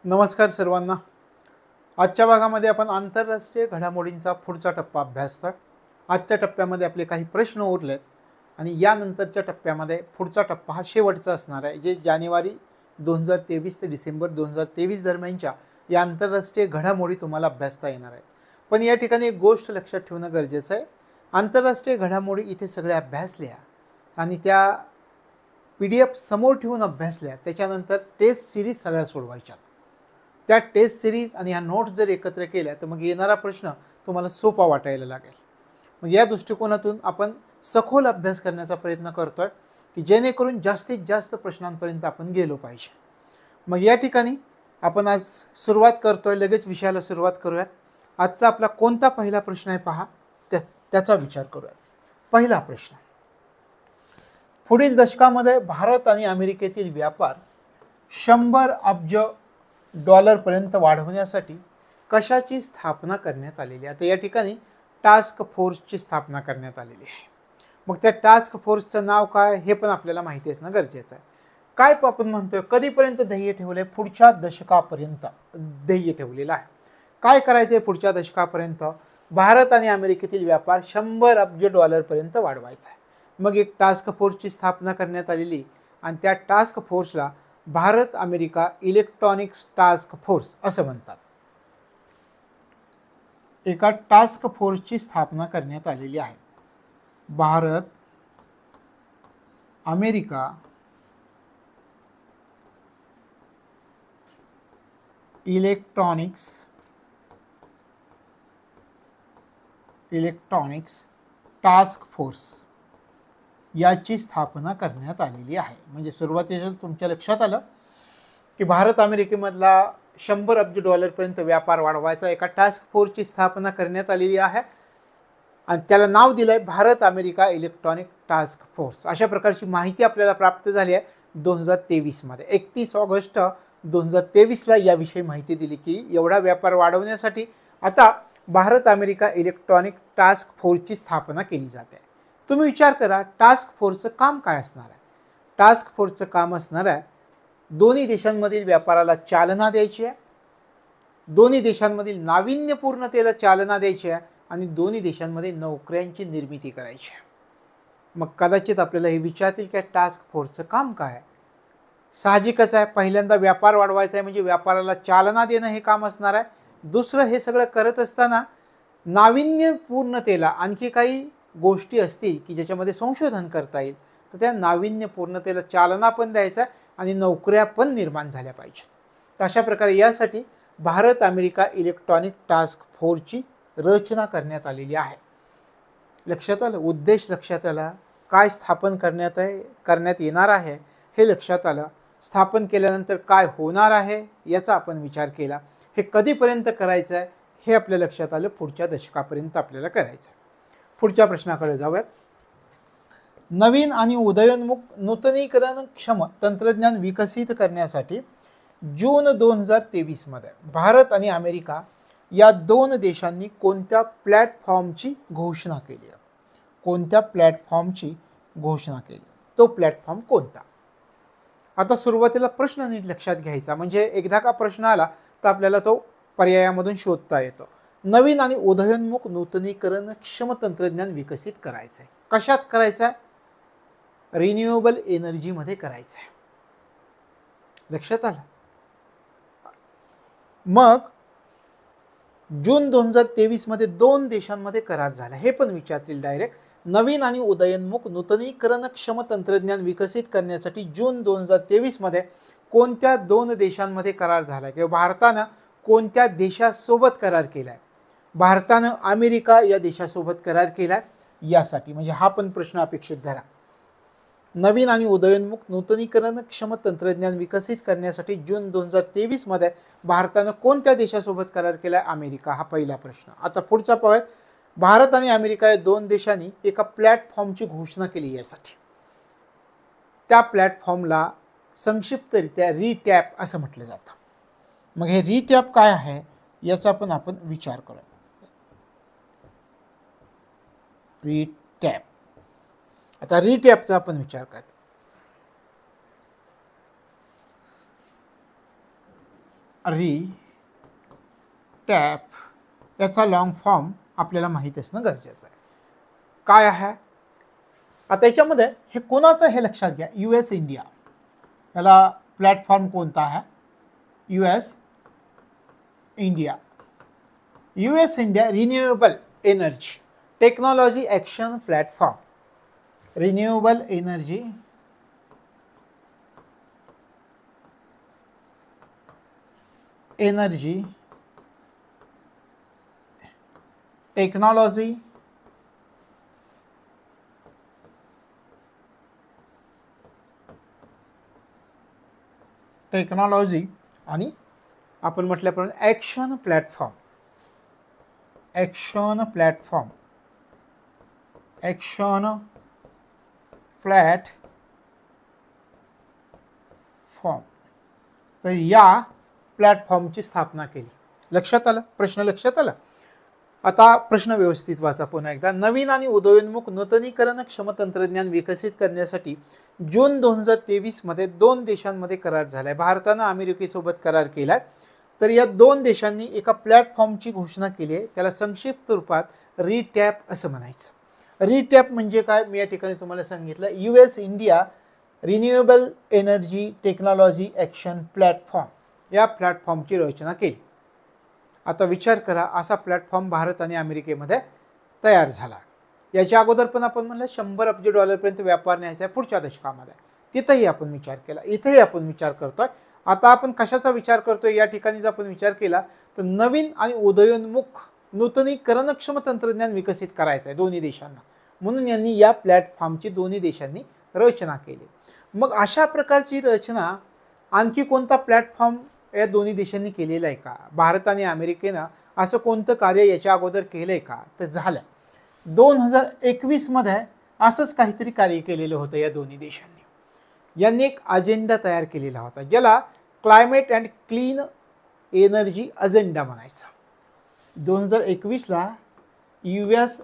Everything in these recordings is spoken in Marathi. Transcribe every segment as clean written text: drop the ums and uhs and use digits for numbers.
नमस्कार सर्वांना. आजच्या भागामध्ये आपण आंतरराष्ट्रीय घडामोडींचा पुढचा टप्पा अभ्यासतोय. आजच्या टप्प्यामध्ये आपले काही प्रश्न उरलेत आणि यानंतरच्या टप्प्यामध्ये पुढचा टप्पा हा शेवटचा असणार आहे, जे जानेवारी 2023 ते डिसेंबर 2023 दरम्यानच्या या आंतरराष्ट्रीय घडामोडी तुम्हाला अभ्यासता येणार आहेत. पण या ठिकाणी एक गोष्ट लक्षात ठेवणं गरजेचं आहे. आंतरराष्ट्रीय घडामोडी इथे सगळ्या अभ्यासल्या आणि त्या PDF समोर ठेवून अभ्यासल्या, त्याच्यानंतर टेस्ट सिरीज सगळ्या सोडवायच्या. त्या टेस्ट सिरीज आणि ह्या नोट्स जर एकत्र केल्या तर मग येणारा प्रश्न तुम्हाला सोपा वाटायला लागेल. मग या दृष्टिकोनातून आपण सखोल अभ्यास करण्याचा प्रयत्न करतोय की जेणेकरून जास्तीत जास्त प्रश्नांपर्यंत आपण गेलो पाहिजे. मग या ठिकाणी आपण आज सुरुवात करतोय, लगेच विषयाला सुरुवात करूयात. आजचा आपला कोणता पहिला प्रश्न आहे पहा, त्याचा विचार करूयात. पहिला प्रश्न, पुढील दशकामध्ये भारत आणि अमेरिकेतील व्यापार 100 अब्ज डॉलरपर्यंत वाढवण्यासाठी कशाची स्थापना करण्यात आलेली आहे. आता या ठिकाणी टास्क फोर्सची स्थापना करण्यात आलेली आहे. मग त्या टास्क फोर्सचं नाव काय हे पण आपल्याला माहिती असणं गरजेचं आहे. काय आपण म्हणतोय, कधीपर्यंत ध्येय ठेवलंय? पुढच्या दशकापर्यंत ध्येय ठेवलेलं आहे. काय करायचं आहे पुढच्या दशकापर्यंत? भारत आणि अमेरिकेतील व्यापार 100 अब्ज डॉलरपर्यंत वाढवायचा आहे. मग एक टास्क फोर्सची स्थापना करण्यात आलेली आणि त्या टास्क फोर्सला Bharat America electronics task force असं म्हणतात. एका टास्क फोर्सची स्थापना करण्यात आलेली आहे. Bharat America electronics task force याची स्थापना करण्यात आलेली आहे. म्हणजे सुरुवातीला तुमच्या लक्षात आलं की भारत अमेरिकेमधला 100 अब्ज डॉलरपर्यंत व्यापार वाढवायचा एका टास्क फोर्सची स्थापना करण्यात आलेली आहे आणि त्याला नाव दिलं आहे Bharat America electronic task force. अशा प्रकारची माहिती आपल्याला प्राप्त झाली आहे 2023 मध्ये. 31 ऑगस्ट 2023ला याविषयी माहिती दिली की एवढा व्यापार वाढवण्यासाठी आता भारत अमेरिका इलेक्ट्रॉनिक टास्क फोर्सची स्थापना केली जाते. तुम्ही विचार करा, टास्क फोर्सचं काम काय असणार आहे? टास्क फोर्सचं काम असणार आहे दोन्ही देशांमधील व्यापाराला चालना द्यायची आहे, दोन्ही देशांमधील नाविन्यपूर्णतेला चालना द्यायची आहे आणि दोन्ही देशांमध्ये नोकऱ्यांची निर्मिती करायची आहे. मग कदाचित आपल्याला हे विचारतील की टास्क फोर्सचं काम काय आहे? साहजिकच आहे, पहिल्यांदा व्यापार वाढवायचा आहे म्हणजे व्यापाराला चालना देणं हे काम असणार आहे. दुसरं, हे सगळं करत असताना नाविन्यपूर्णतेला आणखी काही गोष्टी असतील की ज्याच्यामध्ये संशोधन करता येईल, तर त्या नाविन्यपूर्णतेला चालना पण द्यायचं आहे आणि नोकऱ्या पण निर्माण झाल्या पाहिजेत. तर अशा प्रकारे यासाठी भारत अमेरिका इलेक्ट्रॉनिक टास्क फोर्सची रचना करण्यात आलेली आहे. लक्षात आलं? उद्देश लक्षात आला? काय स्थापन करण्यात येणार आहे हे लक्षात आलं? स्थापन केल्यानंतर काय होणार आहे याचा आपण विचार केला. हे कधीपर्यंत करायचं आहे हे आपल्या लक्षात आलं. पुढच्या दशकापर्यंत आपल्याला करायचं आहे. पुढच्या प्रश्नाकडे जाऊयात. नवीन आणि उदयोन्मुख नूतनीकरणक्षम तंत्रज्ञान विकसित करण्यासाठी जून 2023 मध्ये भारत आणि अमेरिका या दोन देशांनी कोणत्या प्लॅटफॉर्मची घोषणा केली? कोणत्या प्लॅटफॉर्मची घोषणा केली? तो प्लॅटफॉर्म कोणता? आता सुरुवातीला प्रश्न नीट लक्षात घ्यायचा, म्हणजे एकदा का प्रश्न आला तर आपल्याला तो पर्यायामधून शोधता येतो. नवीन आणि उदयोन्मुख नूतनीकरणक्षम तंत्रज्ञान विकसित करायचं आहे. कशात करायचं आहे? रिन्युएबल एनर्जीमध्ये करायचं आहे. लक्षात आलं? मग जून 2023 मध्ये दोन देशांमध्ये करार झाला. हे पण विचारतील डायरेक्ट. नवीन आणि उदयोन्मुख नूतनीकरणक्षम तंत्रज्ञान विकसित करण्यासाठी जून 2023 मध्ये कोणत्या दोन देशांमध्ये करार झाला किंवा भारतानं कोणत्या देशासोबत करार केलाय? भारतानं अमेरिका या देशासोबत करार केलाय यासाठी, म्हणजे हा पण प्रश्न अपेक्षित धरा. नवीन आणि उदयोन्मुख नूतनीकरणक्षम तंत्रज्ञान विकसित करण्यासाठी जून 2023 मध्ये भारतानं कोणत्या देशासोबत करार केलाय? अमेरिका. हा पहिला प्रश्न. आता पुढचा पाहूयात. भारत आणि अमेरिका या दोन देशांनी एका प्लॅटफॉर्मची घोषणा केली यासाठी. त्या प्लॅटफॉर्मला संक्षिप्तरित्या रिटॅप असं म्हटलं जातं. मग हे रिटॅप काय आहे याचा पण आपण विचार करूया. रिटॅप. आता रिटॅपचा आपण विचार करतो. टॅप याचा लॉंग फॉर्म आपल्याला माहीत असणं गरजेचं आहे. काय आहे आता याच्यामध्ये हे कोणाचं हे लक्षात घ्या. US इंडिया याला प्लॅटफॉर्म कोणता आहे. US India renewable energy technology action platform. Renewable energy technology आणि आपण म्हटल्याप्रमाणे ॲक्शन प्लॅटफॉर्म तर या प्लॅटफॉर्मची स्थापना केली. लक्षात आलं. प्रश्न लक्षात आला. आता प्रश्न व्यवस्थित वाचा पुन्हा एकदा. नवीन आणि उदयोन्मुख नूतनीकरणक्षम तंत्रज्ञान विकसित करण्यासाठी जून 2023 मध्ये 2 देशांमध्ये करार झालाय. भारतानं अमेरिकेसोबत करार केलाय. तर या 2 देशांनी एका प्लॅटफॉर्मची घोषणा केली आहे. त्याला संक्षिप्त रूपात रिटॅप असं म्हणायचं. रिटॅप म्हणजे काय मी या ठिकाणी तुम्हाला सांगितलं. US India renewable energy technology action platform या प्लॅटफॉर्मची रचना केली. आता विचार करा असा प्लॅटफॉर्म भारत आणि अमेरिकेमध्ये तयार झाला. याच्या अगोदर पण आपण म्हणलं 100 अब्ज डॉलरपर्यंत व्यापार न्यायचा आहे पुढच्या दशकामध्ये. तिथंही आपण विचार केला. इथंही आपण विचार करतोय. आता आपण कशाचा विचार करतोय या ठिकाणी जर आपण विचार केला तर नवीन आणि उदयोन्मुख नूतनीकरणक्षम तंत्रज्ञान विकसित करायचं आहे दोन्ही देशांना. म्हणून यांनी या प्लॅटफॉर्मची दोन्ही देशांनी रचना केली. मग अशा प्रकारची रचना आणखी कोणता प्लॅटफॉर्म या दोन्ही देशांनी केलेला आहे का. भारत आणि अमेरिकेनं असं कोणतं कार्य याच्या अगोदर केलंय का. तर झालं 2021 मध्ये असंच काहीतरी कार्य केलेलं होतं या दोन्ही देशांनी. यांनी एक अजेंडा तयार केलेला होता ज्याला climate and clean energy agenda म्हणायचा. 2021ला US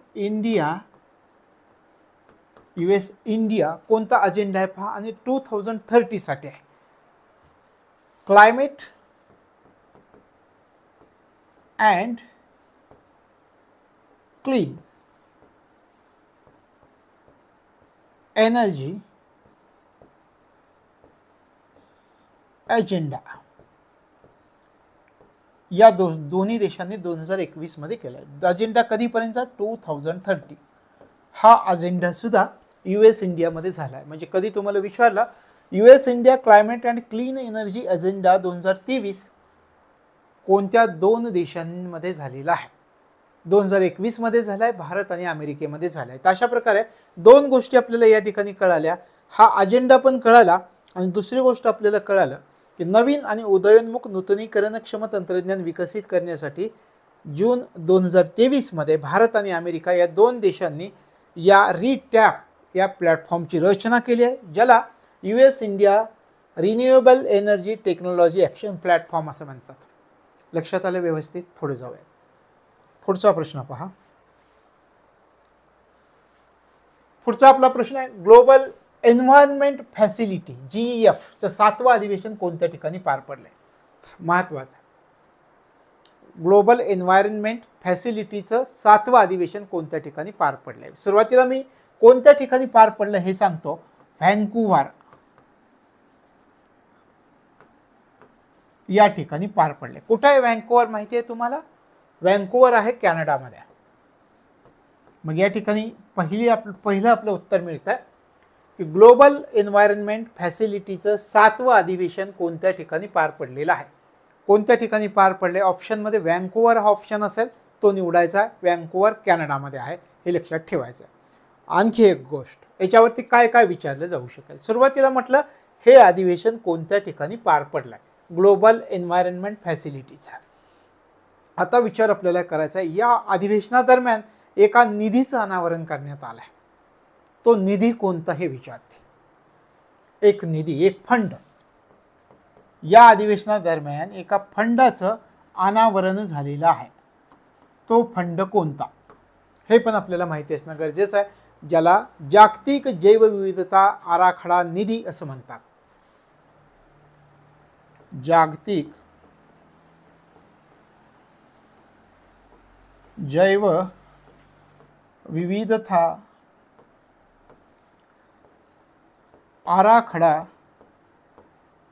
इंडिया कोणता अजेंडा आहे पहा. आणि 2030 साठी आहे. Climate and clean energy agenda या दोन्ही देशांनी 2021 मध्ये केला. अजेंडा कधीपर्यंतचा 2030. हा अजेंडा सुद्धा US इंडियामध्ये झाला आहे. म्हणजे कधी तुम्हाला विचारला US India climate and clean energy agenda 2023 कोणत्या 2 देशांमध्ये झालेला आहे. 2021 मध्ये झालाय. भारत आणि अमेरिकेमध्ये झालाय. तर अशा प्रकारे 2 गोष्टी आपल्याला या ठिकाणी कळाल्या. हा अजेंडा पण कळाला आणि दुसरी गोष्ट आपल्याला कळालं की नवीन आणि उदयोन्मुख नूतनीकरणक्षम तंत्रज्ञान विकसित करण्यासाठी जून 2023 मध्ये भारत आणि अमेरिका या 2 देशांनी या रिटॅप या प्लॅटफॉर्मची रचना केली आहे ज्याला US India renewable energy technology action platform असं म्हणतात. लक्षात आलं व्यवस्थित. पुढे जाऊया. पुढचा प्रश्न पहा. पुढचा आपला प्रश्न आहे ग्लोबल एन्व्हायरमेंट फॅसिलिटी GEF चं 7वं अधिवेशन कोणत्या ठिकाणी पार पडलंय. महत्वाचं. ग्लोबल एन्व्हायरमेंट फॅसिलिटीचं 7वं अधिवेशन कोणत्या ठिकाणी पार पडलंय. सुरुवातीला मी कोणत्या ठिकाणी पार पडलं हे सांगतो. व्हॅन्कुव्हर या ठिकाणी पार पडले. कुठे आहे व्हॅन्कुव्हर माहिती आहे तुम्हाला. व्हॅन्कुव्हर आहे कॅनडामध्ये. मग या ठिकाणी पहिलं आपलं उत्तर मिळतं की ग्लोबल एन्व्हायरमेंट फॅसिलिटीचं 7वं अधिवेशन कोणत्या ठिकाणी पार पडलेलं आहे. कोणत्या ठिकाणी पार पडले. ऑप्शनमध्ये व्हॅन्कुव्हर हा ऑप्शन असेल तो निवडायचा. व्हॅन्कुव्हर कॅनडामध्ये आहे हे लक्षात ठेवायचं. आणखी एक गोष्ट याच्यावरती काय काय विचारलं जाऊ शकेल. सुरुवातीला म्हटलं हे अधिवेशन कोणत्या ठिकाणी पार पडलंय. ग्लोबल एन्व्हायरमेंट फॅसिलिटीचा. आता विचार आपल्याला करायचा आहे या अधिवेशनादरम्यान एका निधीचं अनावरण करण्यात आलंय. तो निधी कोणता हे विचारते. एक निधी एक फंड. या अधिवेशनादरम्यान एका फंडाचं अनावरण झालेलं आहे. तो फंड कोणता हे पण आपल्याला माहिती असणं गरजेचं आहे. ज्याला जागतिक जैवविविधता आराखडा निधी असं म्हणतात. जागतिक जैव विविधता आराखडा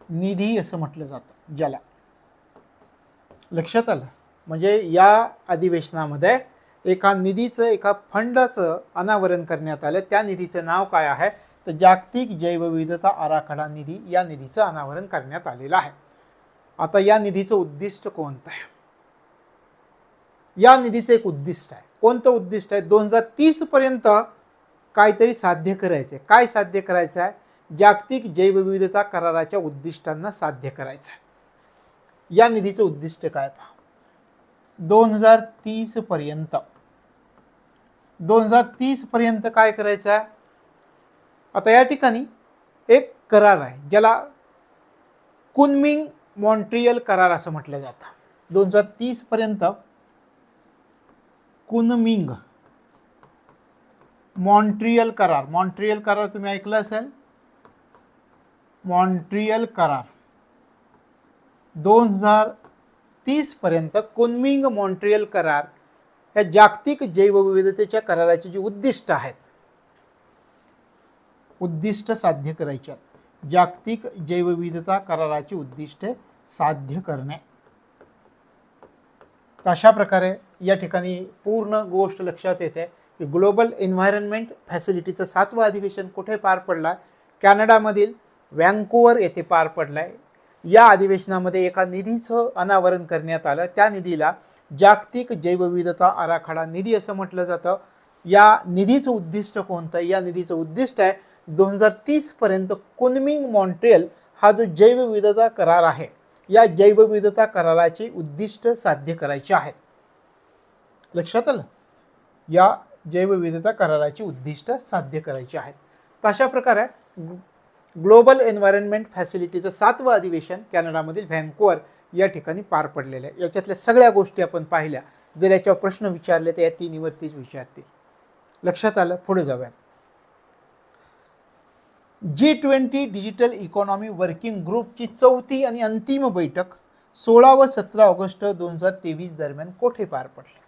निधी असं म्हटलं जातं ज्याला. लक्षात आलं? म्हणजे या अधिवेशनामध्ये एका निधीचं, एका फंडाचं अनावरण करण्यात आलं. त्या निधीचं नाव काय आहे? तर जागतिक जैवविविधता आराखडा निधी या निधीचं अनावरण करण्यात आलेलं आहे. आता या निधीचं उद्दिष्ट कोणतं आहे? या निधीचं एक उद्दिष्ट आहे. कोणतं उद्दिष्ट आहे? 2030 पर्यंत काहीतरी साध्य करायचं. काय साध्य करायचं आहे? जागतिक जैवविविधता कराराच्या उद्दिष्टांना साध्य करायचं आहे. या निधीचं उद्दिष्ट काय पहा. 2030 पर्यंत काय करायचं आहे? आता या ठिकाणी एक करार आहे ज्याला कुनमिंग मॉन्ट्रियल करार असं म्हटलं जातं. 2030 पर्यंत कुनमिंग मॉन्ट्रियल करार तुम्ही ऐकलं असेल. मॉन्ट्रियल करार 2030 पर्यंत कुनमिंग मॉन्ट्रियल करार या जागतिक जैवविविधतेच्या कराराची जी उद्दिष्ट आहेत, उद्दिष्ट साध्य करायची आहेत. जागतिक जैवविविधता कराराची उद्दिष्टे साध्य करणे. अशा प्रकारे या ठिकाणी पूर्ण गोष्ट लक्षात येते की ग्लोबल एन्व्हायरमेंट फॅसिलिटीचं 7वं अधिवेशन कुठे पार पडलं? कॅनडामधील व्हँकुव्हर येथे पार पडलंय. या अधिवेशनामध्ये एका निधीचं अनावरण करण्यात आलं. त्या निधीला जागतिक जैवविविधता आराखडा निधी असं म्हटलं जातं. या निधीचं उद्दिष्ट कोणतं? या निधीचं उद्दिष्ट आहे 2030 पर्यंत कुनमिंग मॉन्ट्रियल हा जो जैवविविधता करार आहे, या जैवविविधता कराराची उद्दिष्ट साध्य करायची आहेत. लक्षात आलं? या जैवविविधता कराराची उद्दिष्ट साध्य करायची आहेत. तर अशा प्रकारे ग्लोबल एन्व्हायरमेंट फॅसिलिटीचं 7वं अधिवेशन कॅनडामधील व्हँकुव्हर या ठिकाणी पार पडलेलं आहे. याच्यातल्या सगळ्या गोष्टी आपण पाहिल्या. जर याच्यावर प्रश्न विचारले तर या तिन्हीवरतीच विचारतील. लक्षात आलं? पुढे जाऊया. G20 डिजिटल इकॉनॉमी वर्किंग ग्रुपची 4थी आणि अंतिम बैठक 16 व 17 ऑगस्ट 2023 दरम्यान कोठे पार पडली?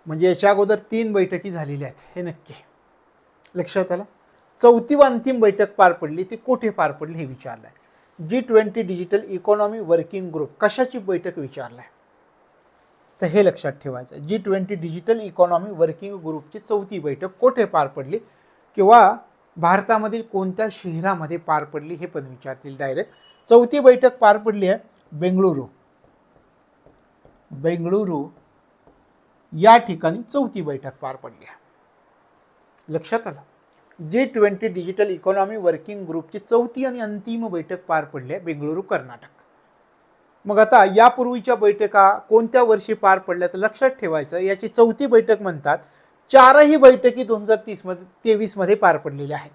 म्हणजे याच्या अगोदर 3 बैठकी झालेल्या आहेत हे नक्की लक्षात आलं. 4थी व अंतिम बैठक पार पडली, ती कोठे पार पडली हे विचारलंय. G20 digital economy working group कशाची बैठक विचारलाय? तर हे लक्षात ठेवायचं. G20 डिजिटल इकॉनॉमी वर्किंग ग्रुपची 4थी बैठक कोठे पार पडली किंवा भारतामधील कोणत्या शहरामध्ये पार पडली हे पण विचारतील डायरेक्ट. 4थी बैठक पार पडली आहे बेंगळुरू या ठिकाणी 4थी बैठक पार पडली आहे. लक्षात आलं? G20 डिजिटल इकॉनॉमी वर्किंग ग्रुपची 4थी आणि अंतिम बैठक पार पडली आहे बेंगळुरू, कर्नाटक. मग आता यापूर्वीच्या बैठका कोणत्या वर्षी पार पडल्या तर लक्षात ठेवायचं, याची 4थी बैठक म्हणतात. 4ही बैठकी 2023 मध्ये पार पडलेल्या आहेत.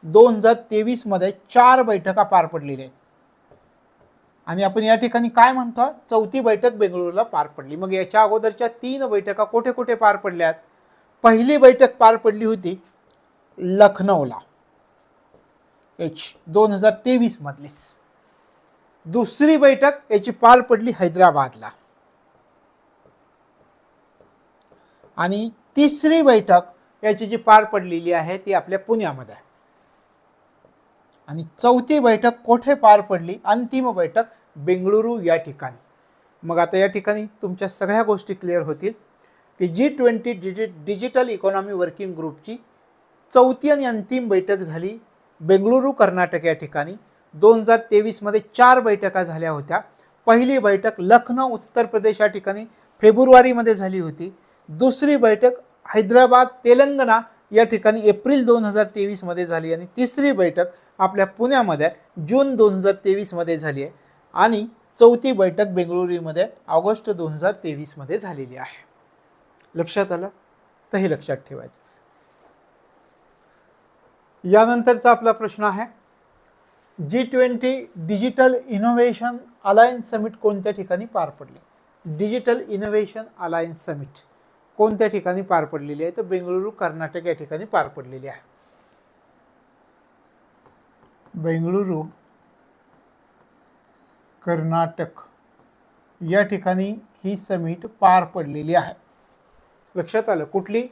2023 मध्ये 4 बैठका पार पडलेल्या आहेत. आणि आपण या ठिकाणी काय म्हणतो? 4थी बैठक बेंगळुरूला पार पडली. मग याच्या अगोदरच्या 3 बैठका कुठे कुठे पार पडल्यात? पहिली बैठक पार पडली होती लखनौला 2023 मधलीच. दुसरी बैठक याची पार पडली हैदराबादला. आणि तिसरी बैठक याची जी पार पडलेली आहे ती आपल्या पुण्यामध्ये. आणि 4थी बैठक कोठे पार पडली? अंतिम बैठक बेंगळुरू या ठिकाणी. मग आता या ठिकाणी तुमच्या सगळ्या गोष्टी क्लिअर होतील की G20 डिजिटल इकॉनॉमी वर्किंग ग्रुपची 4थी आणि अंतिम बैठक झाली बेंगळुरू, कर्नाटक या ठिकाणी. 2023 मध्ये 4 बैठका झाल्या होत्या. पहिली बैठक लखनौ, उत्तर प्रदेश या ठिकाणी फेब्रुवारीमध्ये झाली होती. दुसरी बैठक हैदराबाद, तेलंगणा या ठिकाणी एप्रिल 2023 मध्ये झाली. आणि तिसरी बैठक आपल्या पुण्यामध्ये जून 2023 मध्ये झाली आहे. आणि 4थी बैठक बेंगळुरूमध्ये ऑगस्ट 2023 मध्ये झालेली आहे. लक्षात आलं? तर हे लक्षात ठेवायचं. यानंतरचा आपला प्रश्न आहे G20 digital innovation alliance summit कोणत्या ठिकाणी पार पडले? डिजिटल इनोव्हेशन अलायन्स समिट कोणत्या ठिकाणी पार पडलेली आहे? तर बेंगळुरू, कर्नाटक या ठिकाणी पार पडलेली आहे. बेंगळुरू, कर्नाटक या ठिकाणी ही समिट पार पडलेली आहे. लक्षात आलं? कुठली?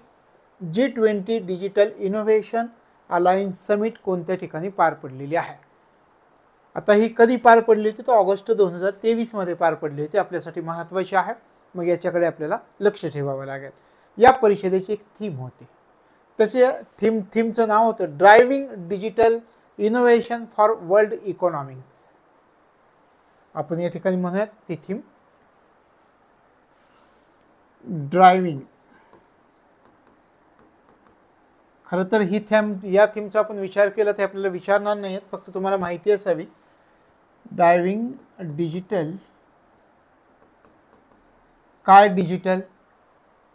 G20 digital innovation alliance summit कोणत्या ठिकाणी पार पडलेली आहे. आता ही कधी पार पडली होती? तर ऑगस्ट 2023 मध्ये पार पडली होती. आपल्यासाठी महत्त्वाची आहे, मग याच्याकडे आपल्याला लक्ष ठेवावं लागेल. या परिषदेची एक थीम होती, त्याचे थीमचं नाव होतं driving digital innovation for world economics. आपण या ठिकाणी म्हणूयात ती थीम ड्रायव्हिंग. खरं तर ही या थीमचा आपण विचार केला तर आपल्याला विचारणार नाहीत, फक्त तुम्हाला माहिती असावी. ड्रायव्हिंग डिजिटल, काय digital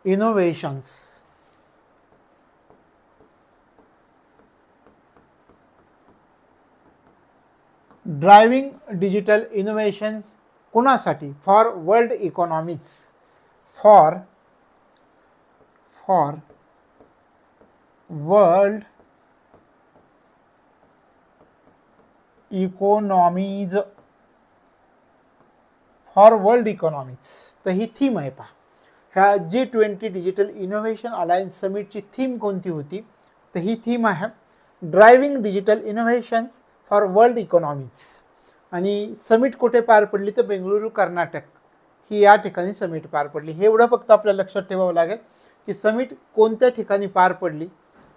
innovations, driving digital innovations कोणासाठी? For world economics, for world economies, for world economics. तर ही थीम आहे. पहा, ह्या G20 डिजिटल इनोव्हेशन अलायन्स समिटची थीम कोणती होती? तर ही थीम आहे driving digital innovations for world economics. आणि समिट कुठे पार पडली? तर बेंगळुरू, कर्नाटक ही या ठिकाणी समिट पार पडली. हे एवढं फक्त आपल्याला लक्षात ठेवावं लागेल की समिट कोणत्या ठिकाणी पार पडली?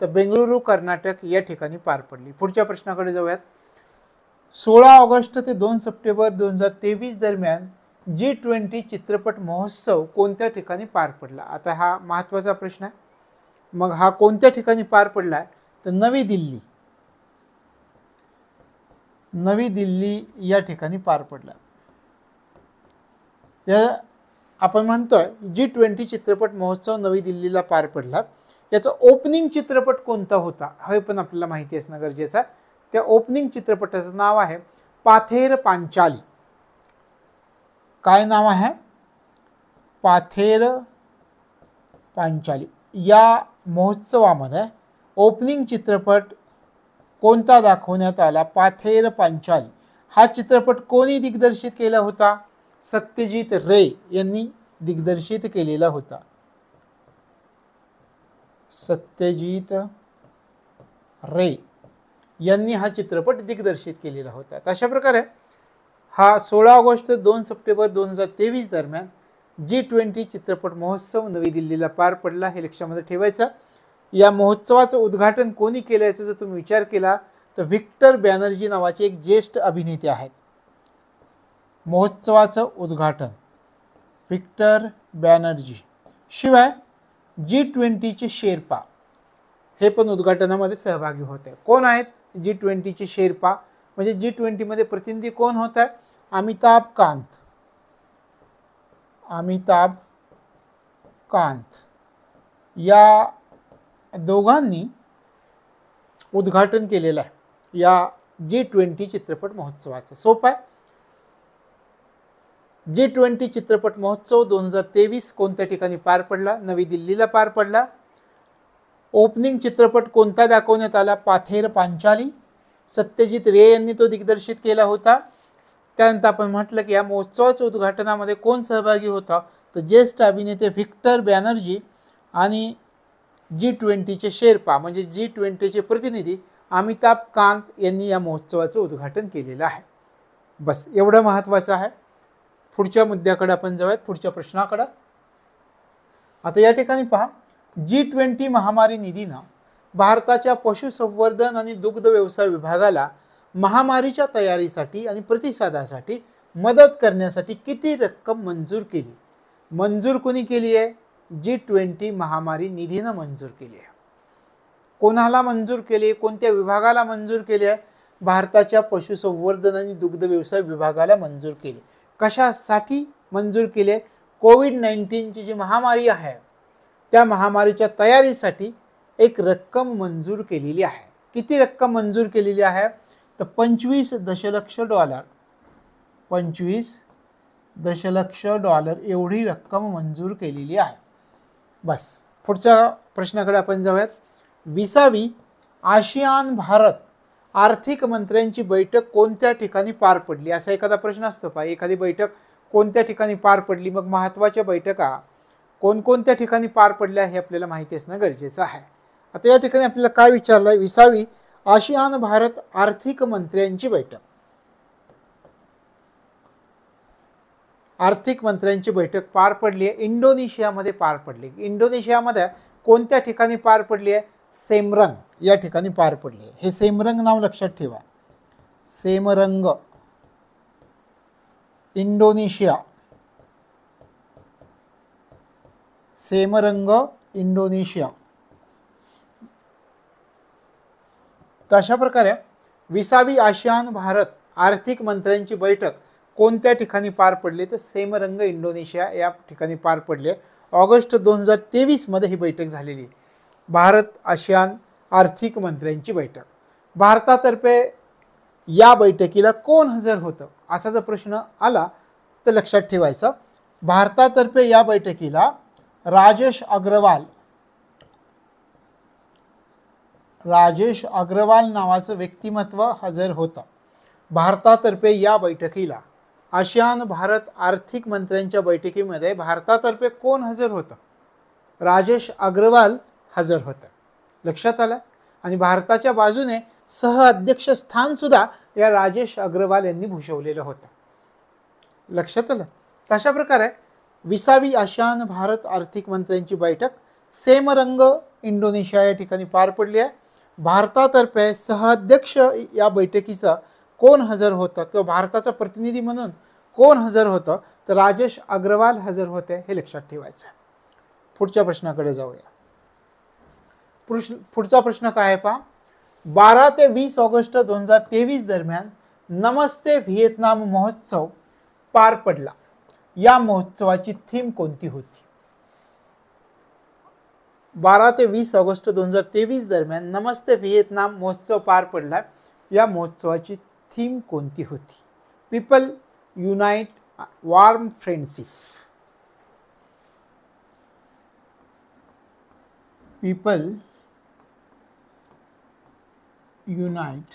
तर बेंगळुरू, कर्नाटक या ठिकाणी पार पडली. पुढच्या प्रश्नाकडे जाऊयात. 16 ऑगस्ट ते 2 सप्टेंबर 2023 दरम्यान G20 चित्रपट महोत्सव कोणत्या ठिकाणी पार पडला? आता हा महत्त्वाचा प्रश्न आहे. मग हा कोणत्या ठिकाणी पार पडला आहे? तर नवी दिल्ली या ठिकाणी पार पडला. या आपण म्हणतोय G20 चित्रपट महोत्सव नवी दिल्लीला पार पडला. याचा ओपनिंग चित्रपट कोणता होता हे पण आपल्याला माहिती असणं गरजेचं आहे. त्या ओपनिंग चित्रपटाचं नाव आहे पाथेर पांचाली. काय नाव आहे? पाथेर पांचाली. या महोत्सवामध्ये ओपनिंग चित्रपट कोणता दाखवण्यात आला? पाथेर पांचाली. हा चित्रपट कोणी दिग्दर्शित केला होता? सत्यजित रे यांनी दिग्दर्शित केलेला होता. सत्यजित रे यांनी हा चित्रपट दिग्दर्शित केलेला होता. अशा प्रकारे हा 16 ऑगस्ट 2 सप्टेंबर 2023 दरम्यान G20 चित्रपट महोत्सव नवी दिल्लीला पार पडला. हे लक्षामध्ये ठेवायचं. या महोत्सवाचं उद्घाटन कोणी केलं याचा जर तुम्ही विचार केला तर व्हिक्टर बॅनर्जी नावाचे एक ज्येष्ठ अभिनेते आहेत. महोत्सवाचं उद्घाटन व्हिक्टर बॅनर्जी. शिवाय G20चे शेर्पा हे पण उद्घाटनामध्ये सहभागी होते. कोण आहेत G20चे शेर्पा? म्हणजे G20 मध्ये प्रतिनिधी कोण होत आहे? अमिताभ कांत या दोघांनी उद्घाटन केलेलं आहे या G20 चित्रपट महोत्सवाचं. सोपं आहे. G20 चित्रपट महोत्सव 2023 कोणत्या ठिकाणी पार पडला? नवी दिल्लीला पार पडला. ओपनिंग चित्रपट कोणता दाखवण्यात आला? पाथेर पांचाली. सत्यजित रे यांनी तो दिग्दर्शित केला होता. त्यानंतर आपण म्हटलं की या महोत्सवाच्या उद्घाटनामध्ये कोण सहभागी होता? तर ज्येष्ठ अभिनेते व्हिक्टर बॅनर्जी आणि G20चे शेर्पा म्हणजे G20चे प्रतिनिधी अमिताभ कांत यांनी या महोत्सवाचं उद्घाटन केलेलं आहे. बस एवढं महत्त्वाचं आहे. पुढच्या मुद्द्याकडे आपण जाऊयात, पुढच्या प्रश्नाकडे. आता या ठिकाणी पहा, G20 महामारी निधीनं भारताच्या पशुसंवर्धन आणि दुग्ध व्यवसाय विभागाला महामारीच्या तयारीसाठी आणि प्रतिसादासाठी मदत करण्यासाठी किती रक्कम मंजूर केली? मंजूर कोणी केली आहे? G20 महामारी निधीनं मंजूर केली आहे. कोणाला मंजूर केली? कोणत्या विभागाला मंजूर केली आहे? भारताच्या पशुसंवर्धन आणि दुग्ध व्यवसाय विभागाला मंजूर केली. कशासाठी मंजूर केले? कोविड-19ची जी महामारी आहे त्या महामारीच्या तयारीसाठी एक रक्कम मंजूर केलेली आहे. किती रक्कम मंजूर केलेली आहे? तर $25 दशलक्ष, $25 दशलक्ष एवढी रक्कम मंजूर केलेली आहे. बस पुढच्या प्रश्नाकडे आपण जाऊयात. 20वी आशियान भारत आर्थिक मंत्र्यांची बैठक कोणत्या ठिकाणी पार पडली? असा एखादा प्रश्न असतो पहा. एखादी बैठक कोणत्या ठिकाणी पार पडली, मग महत्त्वाच्या बैठका कोणकोणत्या ठिकाणी पार पडल्या हे आपल्याला माहिती असणं गरजेचं आहे. आता या ठिकाणी आपल्याला काय विचारलं आहे, 20वी आशियान भारत आर्थिक मंत्र्यांची बैठक. आर्थिक मंत्र्यांची बैठक पार पडली आहे इंडोनेशियामध्ये पार पडली. इंडोनेशियामध्ये कोणत्या ठिकाणी पार पडली आहे, सेमरंग या ठिकाणी पार पडली आहे. हे सेमरंग नाव लक्षात ठेवा. सेमरंग, इंडोनेशिया. सेमरंग, इंडोनेशिया. तशा प्रकारे 20वी आशियान भारत आर्थिक मंत्र्यांची बैठक कोणत्या ठिकाणी पार पडली, तर सेमरंग, इंडोनेशिया या ठिकाणी पार पडली. ऑगस्ट 2023 मध्ये ही बैठक झालेली. भारत आशियान आर्थिक मंत्र्यांची बैठक. भारतातर्फे या बैठकीला कोण हजर होतं असा जर प्रश्न आला तर लक्षात ठेवायचं, भारतातर्फे या बैठकीला राजेश अग्रवाल नावाचं व्यक्तिमत्व हजर होतं. भारतातर्फे या बैठकीला आशियान भारत आर्थिक मंत्र्यांच्या बैठकीमध्ये भारतातर्फे कोण हजर होतं, राजेश अग्रवाल हजर होतं. लक्षात आलं. आणि भारताच्या बाजूने सहअध्यक्ष स्थान सुद्धा या राजेश अग्रवाल यांनी भूषवलेलं होतं. लक्षात आलं. तशा प्रकारे 20वी आशियान भारत आर्थिक मंत्र्यांची बैठक सेमरंग, इंडोनेशिया या ठिकाणी पार पडली आहे. भारतातर्फे सहअध्यक्ष या बैठकीचं कोण हजर होतं किंवा भारताचा प्रतिनिधी म्हणून कोण हजर होतं, तर राजेश अग्रवाल हजर होते. हे लक्षात ठेवायचं. पुढच्या प्रश्नाकडे जाऊया. पुढचा प्रश्न काय आहे पहा. 12 ते 20 ऑगस्ट 2023 दरम्यान नमस्ते व्हिएतनाम महोत्सव पार पडला. या महोत्सवाची थीम कोणती होती. 12 ते 20 ऑगस्ट 2023 दरम्यान नमस्ते व्हिएतनाम महोत्सव पार पडला. या महोत्सवाची थीम कोणती होती. People unite warm friendship. People unite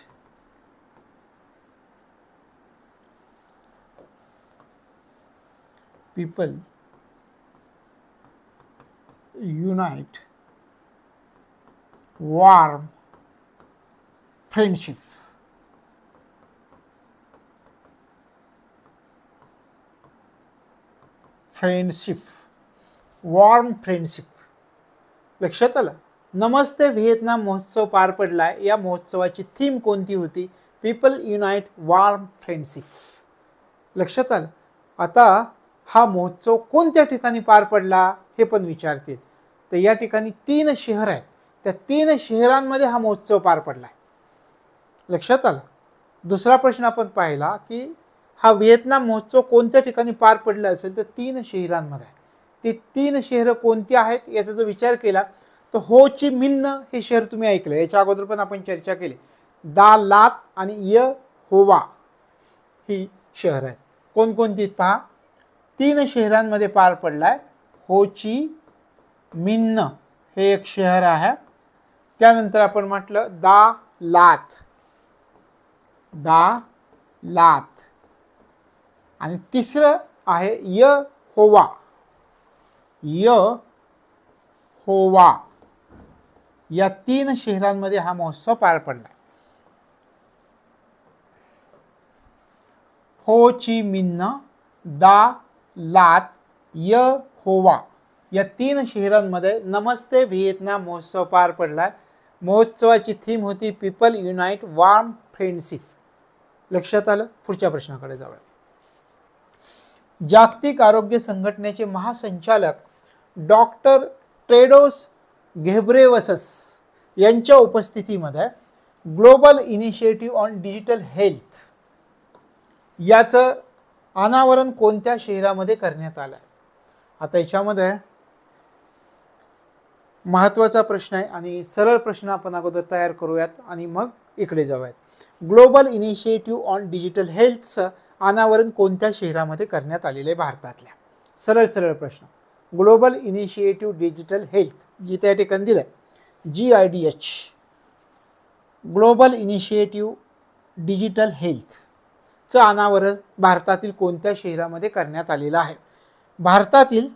warm friendship. Warm friendship. लक्षात आलं. नमस्ते व्हिएतनाम महोत्सव पार पडलाय. या महोत्सवाची थीम कोणती होती. People unite warm friendship. लक्षात आलं. आता हा महोत्सव कोणत्या ठिकाणी पार पडला हे पण विचारतील. तर या ठिकाणी 3 शहर आहेत. त्या 3 शहरांमध्ये हा महोत्सव पार पडलाय. लक्षात आलं. दुसरा प्रश्न आपण पाहिला की हा व्हिएतनाम महोत्सव कोणत्या ठिकाणी पार पडला असेल, तर 3 शहरांमध्ये. ती 3 शहरं कोणती आहेत याचा जर विचार केला तर हो ची मिन्ह हे शहर तुम्ही ऐकलं, याच्या अगोदर पण आपण चर्चा केली. दा लात आणि य होवा ही शहर आहेत. कोणकोणती पहा. 3 शहरांमध्ये पार पडलाय. हो ची मिन्ह हे एक शहर आहे. त्यानंतर आपण म्हटलं दा लात आणि तिसरं आहे य होवा. या 3 शहरांमध्ये हा महोत्सव पार पडला. हो ची मिन्ह, दा लात, य होवा या 3 शहरांमध्ये नमस्ते व्हिएतनाम महोत्सव पार पडलाय. महोत्सवाची थीम होती पीपल युनाइट वॉर्म फ्रेंडशिप. लक्षात आलं. पुढच्या प्रश्नाकडे जाऊया. जागतिक आरोग्य संघटनेचे महासंचालक डॉक्टर टेड्रोस घेब्रेयेसस यांच्या उपस्थितीमध्ये global initiative on digital health याचं अनावरण कोणत्या शहरामध्ये करण्यात आलं. आता याच्यामध्ये महत्त्वाचा प्रश्न आहे आणि सरळ प्रश्न आपण अगोदर तयार करूयात आणि मग इकडे जाऊयात. ग्लोबल इनिशिएटिव्ह ऑन डिजिटल हेल्थचं अनावरण कोणत्या शहरामध्ये करण्यात आलेले भारतातल्या. सरळ प्रश्न. ग्लोबल इनिशिएटिव्ह डिजिटल हेल्थ जी त्या ठिकाणी दिलं GIDH global initiative digital health चं अनावरण भारतातील कोणत्या शहरामध्ये करण्यात आलेलं आहे? भारतातील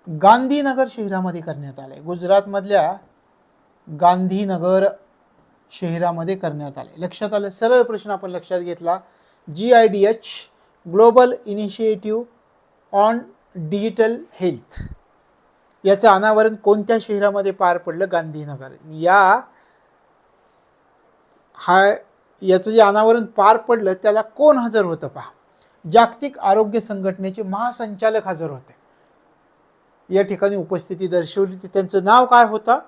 गांधीनगर शहरामध्ये करण्यात आले. गुजरातमधल्या गांधीनगर शहरामध्ये करण्यात आले. लक्षात आलं? सरळ प्रश्न आपण लक्षात घेतला. GIDH global initiative on digital health याचं अनावरण कोणत्या शहरामध्ये पार पडलं? गांधीनगर. याचं जे अनावरण पार पडलं त्याला कोण हजर होतं पहा? जागतिक आरोग्य संघटनेचे महासंचालक हजर होते. या ठिकाणी उपस्थिती दर्शवली होती. त्यांचं नाव काय होतं?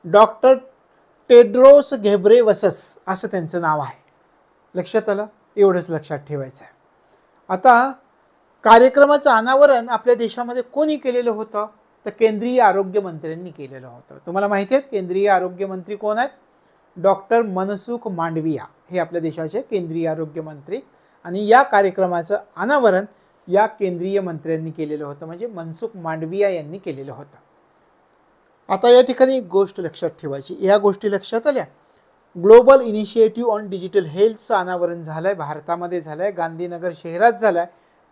डॉक्टर टेड्रोस घेब्रेयेसस असं त्यांचं नाव आहे. लक्षात आलं? एवढंच लक्षात ठेवायचं आहे. आता कार्यक्रमाचं अनावरण आपल्या देशामध्ये कोणी केलेलं होतं? तर केंद्रीय आरोग्य मंत्र्यांनी केलेलं होतं. तुम्हाला माहिती आहे केंद्रीय आरोग्य मंत्री कोण आहेत? डॉक्टर मनसुख मांडविया हे आपल्या देशाचे केंद्रीय आरोग्य मंत्री. आणि या कार्यक्रमाचं अनावरण या केंद्रीय मंत्र्यांनी केलेलं होतं, म्हणजे मनसुख मांडविया यांनी केलेलं होतं. आता या ठिकाणी एक गोष्ट लक्षात ठेवायची. या गोष्टी लक्षात आल्या. ग्लोबल इनिशिएटिव्ह ऑन डिजिटल हेल्थचं अनावरण झालंय, भारतामध्ये झालंय, गांधीनगर शहरात झालंय.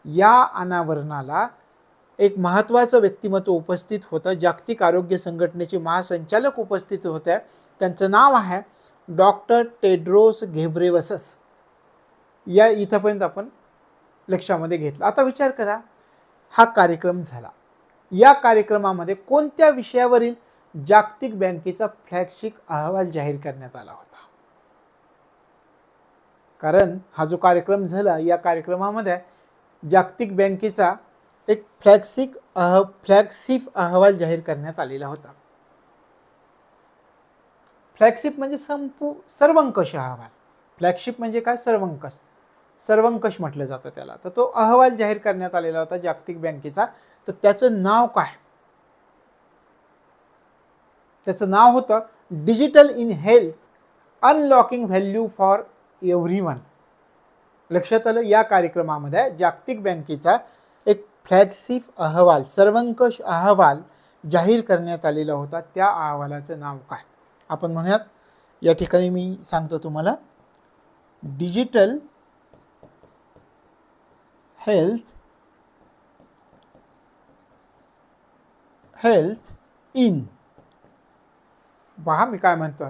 या अनावरणाला एक महत्त्वाचं व्यक्तिमत्व उपस्थित होतं. जागतिक आरोग्य संघटनेचे महासंचालक उपस्थित होते. त्यांचं नाव आहे डॉक्टर टेड्रोस घेब्रेयेसस. या इथंपर्यंत आपण लक्षामध्ये घेतलं. आता विचार करा, हा कार्यक्रम झाला. या कार्यक्रमामध्ये कोणत्या विषयावरील जागतिक बँकेचा फ्लॅगशिप अहवाल जाहीर करण्यात आला होता? कारण हा जो कार्यक्रम झाला या कार्यक्रमामध्ये जागतिक बँकेचा एक फ्लॅगशिप अहवाल जाहीर करण्यात आलेला होता. फ्लॅगशिप म्हणजे सर्वंकष अहवाल. फ्लॅगशिप म्हणजे काय? सर्वंकष म्हटलं जातं त्याला. तर तो अहवाल जाहीर करण्यात आलेला होता जागतिक बँकेचा. तर त्याचं नाव काय? त्याचं नाव होतं digital in health unlocking value for everyone. लक्षात आलं? या कार्यक्रमामध्ये जागतिक बँकेचा एक फ्लॅगशिप अहवाल, सर्वंकष अहवाल जाहीर करण्यात आलेला होता. त्या अहवालाचं नाव काय? आपण म्हणूयात, या ठिकाणी मी सांगतो तुम्हाला, डिजिटल हेल्थ इन, पहा मी काय म्हणतो,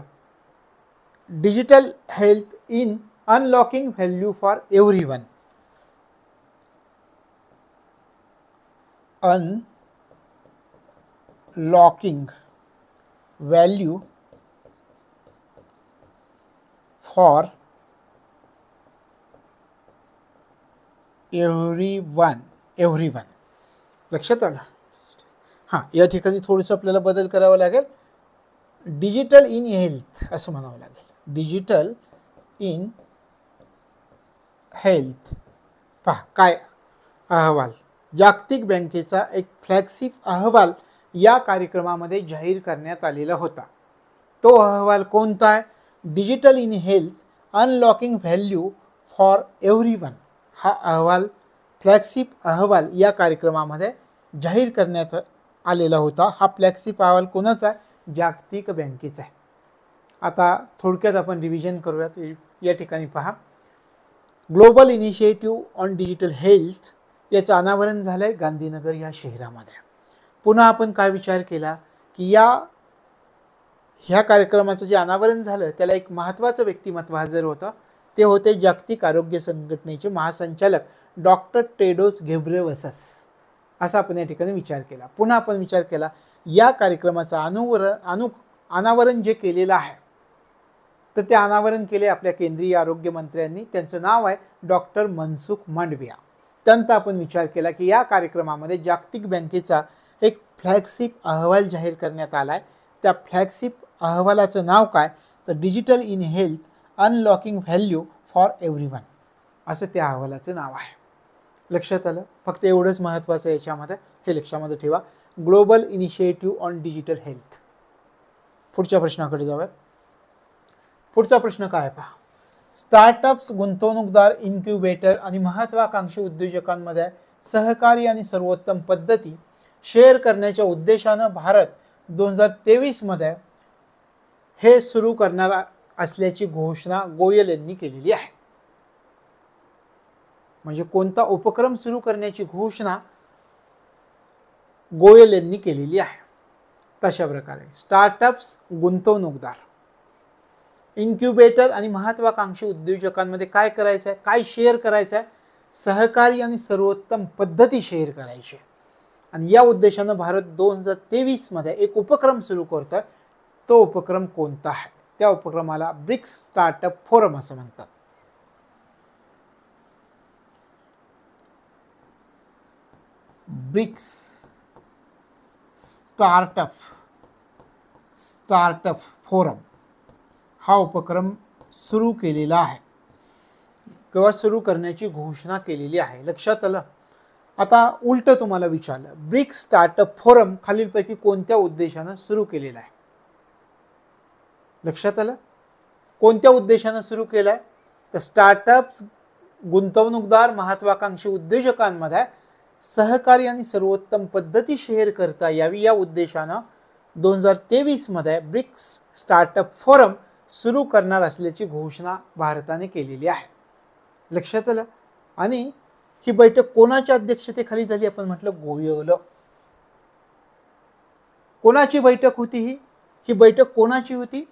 digital health in unlocking value for everyone. Unlocking value for everyone. लक्षात आलं? हां, या ठिकाणी थोडंसं आपल्याला बदल करावा लागेल. डिजिटल इन हेल्थ असं म्हणावं लागेल. Digital in health. पहा काय अहवाल, जागतिक बँकेचा एक फ्लॅगशिप अहवाल या कार्यक्रमामध्ये जाहीर करण्यात आलेला होता. तो अहवाल कोणता आहे? Digital in health unlocking value for everyone. हा अहवाल, फ्लॅगशिप अहवाल या कार्यक्रमामध्ये जाहीर करण्यात आलेला होता. हा फ्लॅगशिप अहवाल कोणाचा आहे? जागतिक बँकेचा आहे. आता थोडक्यात आपण रिव्हिजन करूयात. या ठिकाणी पहा, global initiative on digital health याचं अनावरण झालं आहे गांधीनगर या शहरामध्ये. पुन्हा आपण काय विचार केला की ह्या कार्यक्रमाचं जे अनावरण झालं त्याला एक महत्त्वाचं व्यक्तिमत्व हजर होतं. ते होते जागतिक आरोग्य संघटनेचे महासंचालक डॉक्टर टेड्रोस घेब्रेयेसस. असा आपण या ठिकाणी विचार केला. पुन्हा आपण विचार केला, या कार्यक्रमाचं अनावरण जे केलेलं आहे तर ते अनावरण केले आपल्या केंद्रीय आरोग्य मंत्र्यांनी. त्यांचं नाव आहे डॉक्टर मनसुख मांडविया. त्यानंतर आपण विचार केला की या कार्यक्रमामध्ये जागतिक बँकेचा एक फ्लॅगशिप अहवाल जाहीर करण्यात आला आहे. त्या फ्लॅगशिप अहवालाचं नाव काय? तर digital in health unlocking value for everyone असं त्या अहवालाचं नाव आहे. लक्षात आलं? फक्त एवढंच महत्त्वाचं याच्यामध्ये, हे लक्षामध्ये ठेवा, global initiative on digital health. पुढच्या प्रश्नाकडे जाऊयात. पुढचा प्रश्न काय पहा, स्टार्टअप्स, गुंतवणूकदार, इन्क्युबेटर आणि महत्त्वाकांक्षी उद्योजकांमध्ये सहकारी आणि सर्वोत्तम पद्धती शेअर करण्याच्या उद्देशानं भारत 2023 मध्ये हे सुरू करणार असल्याची घोषणा गोयल यांनी केलेली आहे. म्हणजे कोणता उपक्रम सुरू करण्याची घोषणा गोयल यांनी केलेली आहे. तशा प्रकारे स्टार्टअप्स, गुंतवणूकदार, इन्क्युबेटर आणि महत्वाकांक्षी उद्योजकांमध्ये काय करायचं आहे, काय शेअर करायचं आहे, सहकारी आणि सर्वोत्तम पद्धती शेअर करायची. आणि या उद्देशानं भारत 2023 मध्ये एक उपक्रम सुरू करतोय. तो उपक्रम कोणता आहे? त्या उपक्रमाला ब्रिक्स स्टार्टअप फोरम असं म्हणतात. ब्रिक्स स्टार्टअप फोरम हा उपक्रम सुरू केलेला आहे किंवा सुरू करण्याची घोषणा केलेली आहे. लक्षात आलं? आता उलट तुम्हाला विचारलं, ब्रिक्स स्टार्टअप फोरम खालीलपैकी कोणत्या उद्देशानं सुरू केलेला आहे? लक्षात आलं? कोणत्या उद्देशानं सुरू केलं आहे? तर स्टार्टअप्स, गुंतवणूकदार, महत्वाकांक्षी उद्योजकांमध्ये सहकारी आणि सर्वोत्तम पद्धती शेअर करता यावी या उद्देशानं 2023 मध्ये ब्रिक्स स्टार्टअप फोरम सुरू करणार असल्याची घोषणा भारताने केलेली आहे. लक्षात आलं? आणि ही बैठक कोणाच्या अध्यक्षतेखाली झाली? आपण म्हटलं गोयल. कोणाची बैठक होती ही बैठक कोणाची होती?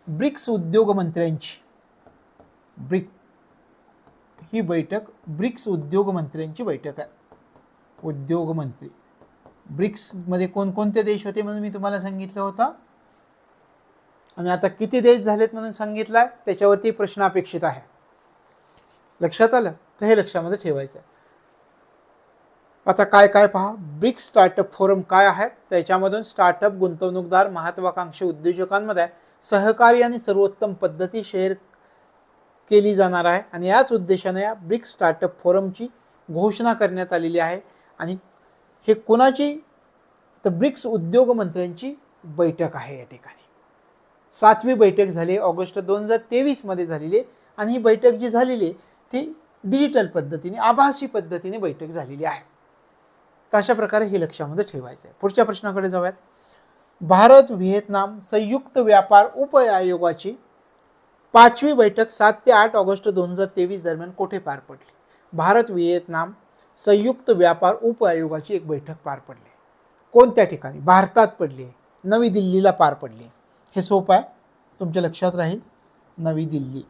ब्रिक्स उद्योग मंत्र्यांची. ही बैठक ब्रिक्स उद्योग मंत्र्यांची बैठक आहे. उद्योग मंत्री. ब्रिक्स मध्ये कोणकोणते देश होते म्हणून मी तुम्हाला सांगितलं होतं, आणि आता किती देश झालेत म्हणून सांगितलंय, त्याच्यावरती प्रश्न अपेक्षित आहे. लक्षात आलं? तर हे लक्षामध्ये ठेवायचं आहे. आता काय काय पहा, ब्रिक्स स्टार्टअप फोरम काय आहे? त्याच्यामधून स्टार्टअप, गुंतवणूकदार, महत्वाकांक्षी उद्योजकांमध्ये सहकारी आणि सर्वोत्तम पद्धती शेअर केली जाणार आहे. आणि याच उद्देशाने या ब्रिक्स स्टार्टअप फोरमची घोषणा करण्यात आलेली आहे. आणि हे कोणाची? तर ब्रिक्स उद्योग मंत्र्यांची बैठक आहे. या ठिकाणी 7वी बैठक झाली, ऑगस्ट 2023 मध्ये झालेली. आणि ही बैठक जी झालेली ती डिजिटल पद्धतीने, आभासी पद्धतीने बैठक झालेली आहे. तर अशा प्रकारे हे लक्षामध्ये ठेवायचं आहे. पुढच्या प्रश्नाकडे जाऊयात. भारत व्हिएतनाम संयुक्त व्यापार उप आयोगाची 5वी बैठक 7 ते 8 ऑगस्ट 2023 दरम्यान कुठे पार पडली? भारत व्हिएतनाम संयुक्त व्यापार उप आयोगाची एक बैठक पार पडली. कोणत्या ठिकाणी? भारतात पडली. नवी दिल्लीला पार पडली. हे सोपं आहे, तुमच्या लक्षात राहील. नवी दिल्ली.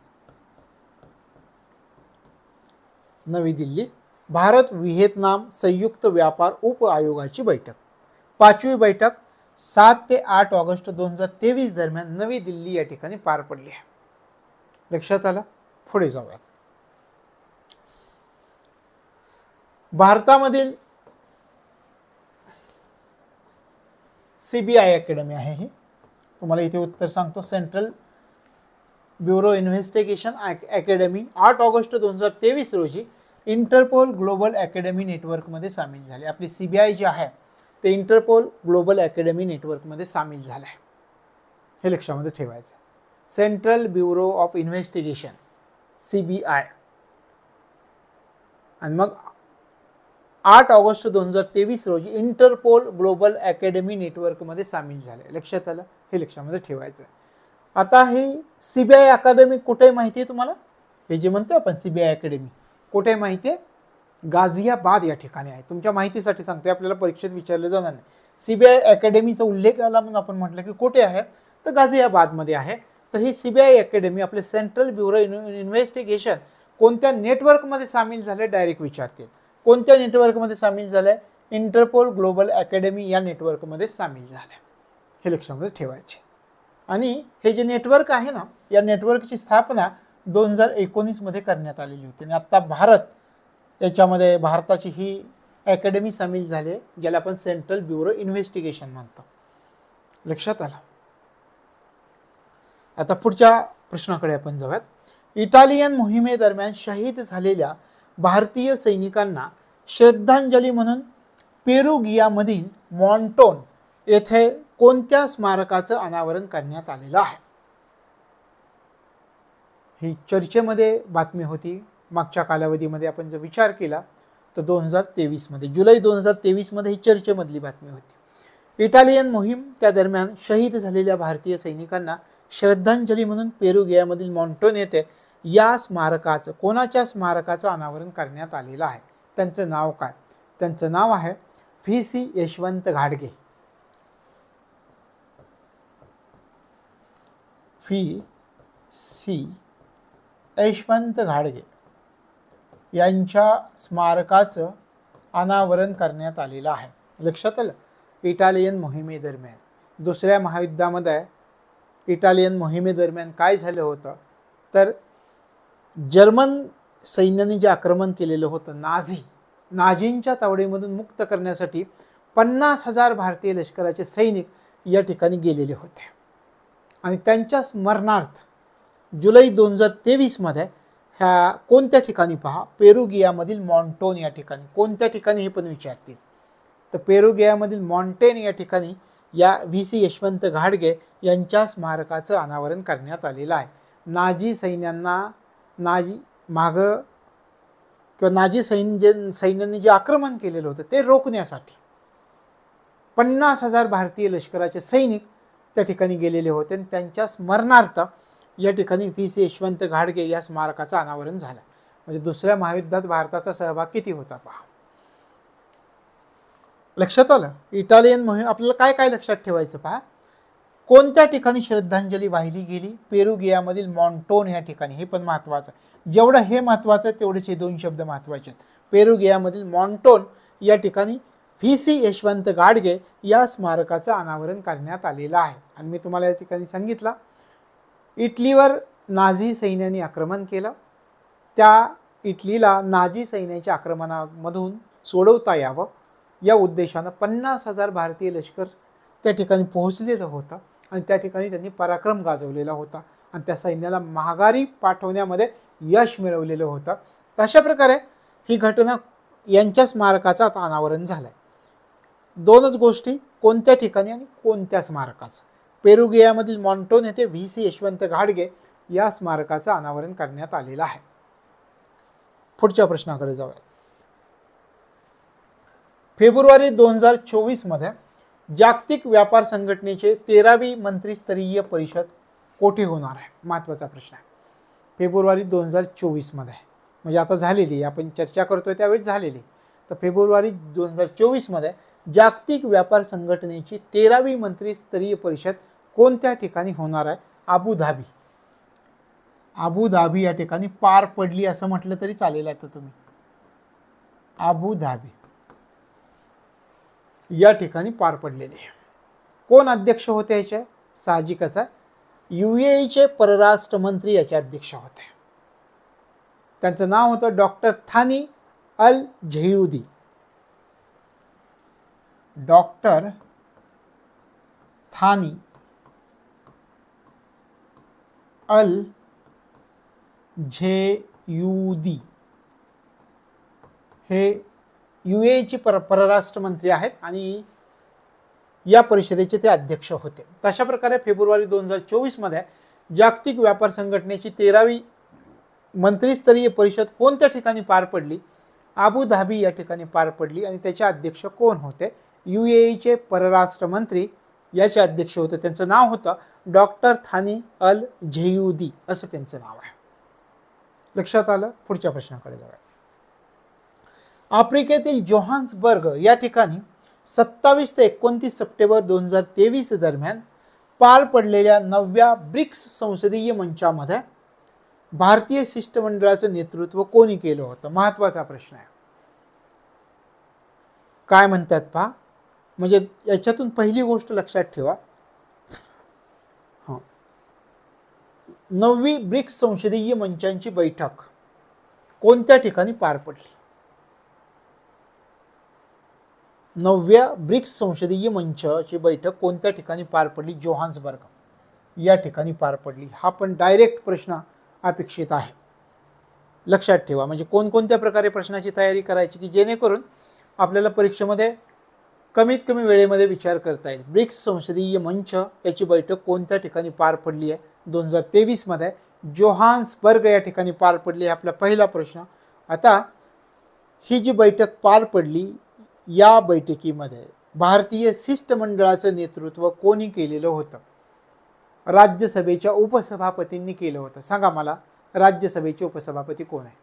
भारत व्हिएतनाम संयुक्त व्यापार उप आयोगाची बैठक, 5वी बैठक 7 ते 8 ऑगस्ट 2023 दरम्यान नवी दिल्ली या ठिकाणी पार पडली आहे. लक्षात आलं? पुढे जाऊयात. भारतामधील CBI अकॅडमी आहे ही. तुम्हाला इथे उत्तर सांगतो. Central bureau investigation academy 8 August 2023 रोजी इंटरपोल ग्लोबल अकॅडमी नेटवर्कमध्ये सामील झाले. आपली CBI जी आहे ते इंटरपोल ग्लोबल अकॅडमी नेटवर्कमध्ये सामील झालं आहे. हे लक्षामध्ये ठेवायचं. Central bureau of investigation CBI. आणि मग 8 ऑगस्ट 2023 रोजी इंटरपोल ग्लोबल अकॅडमी नेटवर्कमध्ये सामील झाले. लक्षात आलं? हे लक्षामध्ये ठेवायचं. आता हे CBI अकॅडमी कुठे माहिती आहे तुम्हाला? हे जे म्हणतो आपण CBI अकॅडमी कुठे माहिती आहे? गाझियाबाद या ठिकाणी आहे. तुमच्या माहितीसाठी सांगतोय, आपल्याला परीक्षेत विचारले जाणार नाही. CBI अकॅडमीचा उल्लेख आला म्हणून आपण म्हटलं की कुठे आहे, तर गाझियाबादमध्ये आहे. तर ही CBI अकॅडमी आपले सेंट्रल ब्युरो इन्व्हेस्टिगेशन कोणत्या नेटवर्कमध्ये सामील झाले डायरेक्ट विचारतील. कोणत्या नेटवर्कमध्ये सामील झालंय? इंटरपोल ग्लोबल अकॅडमी या नेटवर्कमध्ये सामील झालंय. हे लक्षामध्ये ठेवायचे. आणि हे जे नेटवर्क आहे ना, या नेटवर्कची स्थापना 2019 मध्ये करण्यात आलेली होती. आणि आता भारत याच्यामध्ये भारताची ही अकॅडमी सामील झाली आहे, ज्याला आपण सेंट्रल ब्युरो इन्व्हेस्टिगेशन म्हणतो. लक्षात आलं? आता पुढच्या प्रश्नाकडे आपण जाऊयात. इटालियन मोहिमेदरम्यान शहीद झालेल्या भारतीय सैनिकांना श्रद्धांजली म्हणून पेरुगियामधील मॉन्टोन येथे कोणत्या स्मारकाचं अनावरण करण्यात आलेलं आहे? ही चर्चेमध्ये बातमी होती. मागच्या कालावधीमध्ये आपण जर विचार केला तर 2023 मध्ये, जुलै 2023 मध्ये ही चर्चेमधली बातमी होती. इटालियन मोहीम त्या दरम्यान शहीद झालेल्या भारतीय सैनिकांना श्रद्धांजली म्हणून पेरुगियामधील मॉन्टोन येथे या स्मारकाचं, कोणाच्या स्मारकाचं अनावरण करण्यात आलेलं आहे? त्यांचं नाव काय? त्यांचं नाव आहे VC यशवंत घाडगे. VC यशवंत घाडगे यांच्या स्मारकाचं अनावरण करण्यात आलेलं आहे. लक्षात आलं? इटालियन मोहिमेदरम्यान, दुसऱ्या महायुद्धामध्ये इटालियन मोहिमेदरम्यान काय झालं होतं तर जर्मन सैन्याने जे आक्रमण केलेलं होतं, नाझींच्या तावडीमधून मुक्त करण्यासाठी 50,000 भारतीय लष्कराचे सैनिक या ठिकाणी गेलेले होते. आणि त्यांच्या स्मरणार्थ जुलै 2023 मध्ये ह्या कोणत्या ठिकाणी पहा, पेरुगियामधील मॉन्टोन या ठिकाणी. कोणत्या ठिकाणी हे पण विचारतील. तर पेरुगियामधील मॉन्टेन या ठिकाणी या VC यशवंत घाडगे यांच्या स्मारकाचं अनावरण करण्यात आलेलं आहे. नाझी सैन्यांना नाझी सैन्याने जे आक्रमण केलेलं होतं ते रोखण्यासाठी 50,000 भारतीय लष्कराचे सैनिक त्या ठिकाणी गेलेले होते आणि त्यांच्या स्मरणार्थ या ठिकाणी VC यशवंत घाडगे या स्मारकाचं अनावरण झालं. म्हणजे दुसऱ्या महायुद्धात भारताचा सहभाग किती होता पहा. लक्षात आलं? इटालियन मोहीम आपल्याला काय काय लक्षात ठेवायचं पहा. कोणत्या ठिकाणी श्रद्धांजली वाहिली गेली? पेरुगियामधील मॉन्टोन या ठिकाणी. हे पण महत्त्वाचं आहे. जेवढं हे महत्त्वाचं आहे तेवढेच हे दोन शब्द महत्त्वाचे आहेत. पेरुगियामधील मॉन्टोन या ठिकाणी VC यशवंत घाडगे या स्मारकाचं अनावरण करण्यात आलेलं आहे. आणि मी तुम्हाला या ठिकाणी सांगितलं, इटलीवर नाझी सैन्याने आक्रमण केलं. त्या इटलीला नाझी सैन्याच्या आक्रमणामधून सोडवता यावं या उद्देशानं 50,000 भारतीय लष्कर त्या ठिकाणी पोहोचलेलं होतं आणि त्या ठिकाणी त्यांनी पराक्रम गाजवलेला होता आणि त्या सैन्याला माघारी पाठवण्यामध्ये यश मिळवलेलं होतं. तशा प्रकारे ही घटना यांच्या स्मारकाचं आता अनावरण झालं आहे. दोनच गोष्टी, कोणत्या ठिकाणी आणि कोणत्या स्मारकाचं. पेरुगियामधील मॉन्टोन येथे VC यशवंत घाडगे या स्मारकाचं अनावरण करण्यात आलेलं आहे. पुढच्या प्रश्नाकडे जाऊया. फेब्रुवारी 2024 मध्ये जागतिक व्यापार संघटनेचे 13वी मंत्रिस्तरीय परिषद कोठे होणार आहे? महत्त्वाचा प्रश्न आहे. फेब्रुवारी 2024 मध्ये, म्हणजे आता झालेली, आपण चर्चा करतोय त्यावेळी झालेली. तर फेब्रुवारी 2024 मध्ये जागतिक व्यापार संघटनेची 13वी मंत्रिस्तरीय परिषद कोणत्या ठिकाणी होणार आहे? अबुधाबी या ठिकाणी पार पडली असं म्हटलं तरी चालेल. आता तुम्ही अबुधाबी या ठिकाणी पार पडलेले. कोण अध्यक्ष होते याचे? साहजिकच आहे, UAE परराष्ट्र मंत्री याचे अध्यक्ष होते. त्यांचं नाव होतं डॉक्टर थानी अल झेयुदी. डॉक्टर थानी अल झेयुदी हे UAE परराष्ट्र मंत्री आहेत आणि या परिषदेचे ते अध्यक्ष होते. तशा प्रकारे फेब्रुवारी 2024 मध्ये जागतिक व्यापार संघटनेची 13वी मंत्रिस्तरीय परिषद कोणत्या ठिकाणी पार पडली? अबुधाबी या ठिकाणी पार पडली आणि त्याचे अध्यक्ष कोण होते? UAE परराष्ट्र मंत्री याचे अध्यक्ष होते. त्यांचं नाव होतं डॉक्टर थानी अल झेयुदी असं त्यांचं नाव आहे. लक्षात आलं? पुढच्या प्रश्नाकडे जाऊया. आफ्रिकेतील जोहान्सबर्ग या ठिकाणी 27 ते 29 सप्टेंबर 2023 दरम्यान पार पडलेल्या 9व्या ब्रिक्स संसदीय मंचामध्ये भारतीय शिष्टमंडळाचं नेतृत्व कोणी केलं होतं? महत्त्वाचा प्रश्न आहे. काय म्हणतात पहा, म्हणजे याच्यातून पहिली गोष्ट लक्षात ठेवा. 9वी ब्रिक्स संसदीय मंचांची बैठक कोणत्या ठिकाणी पार पडली? 9व्या ब्रिक्स संसदीय मंचाची बैठक कोणत्या ठिकाणी पार पडली? जोहान्सबर्ग या ठिकाणी पार पडली. हा पण डायरेक्ट प्रश्न अपेक्षित आहे. लक्षात ठेवा, म्हणजे कोणकोणत्या प्रकारे प्रश्नाची तयारी करायची की जेणेकरून आपल्याला परीक्षेमध्ये कमीत कमी वेळेमध्ये विचार करता येईल. ब्रिक्स संसदीय मंच याची बैठक कोणत्या ठिकाणी पार पडली आहे? 2023 मध्ये जोहान्सबर्ग या ठिकाणी पार पडली आहे. आपला पहिला प्रश्न. आता ही जी बैठक पार पडली, या बैठकीमध्ये भारतीय शिष्टमंडळाचं नेतृत्व कोणी केलेलं होतं? राज्यसभेच्या उपसभापतींनी केलं होतं. सांगा मला, राज्यसभेचे उपसभापती कोण आहे?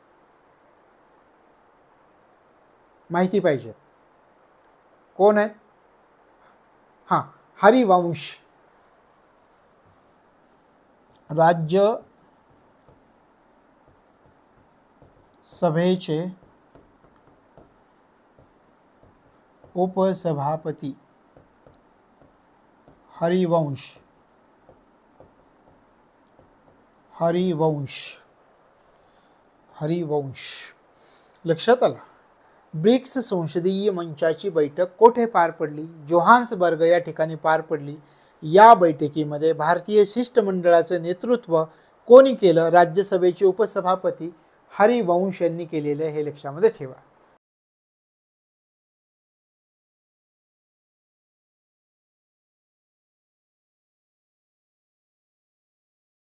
माहिती पाहिजे. कोण आहेत? हां, हरिवंश. राज्यसभेचे उपसभापती हरिवंश. लक्षात आलं. ब्रिक्स संसदीय मंचाची बैठक कोठे पार पडली? जोहान्सबर्ग या ठिकाणी पार पडली. या बैठकीमध्ये भारतीय शिष्टमंडळाचं नेतृत्व कोणी केलं? राज्यसभेचे उपसभापती हरिवंश यांनी केलेलं हे लक्षामध्ये ठेवा.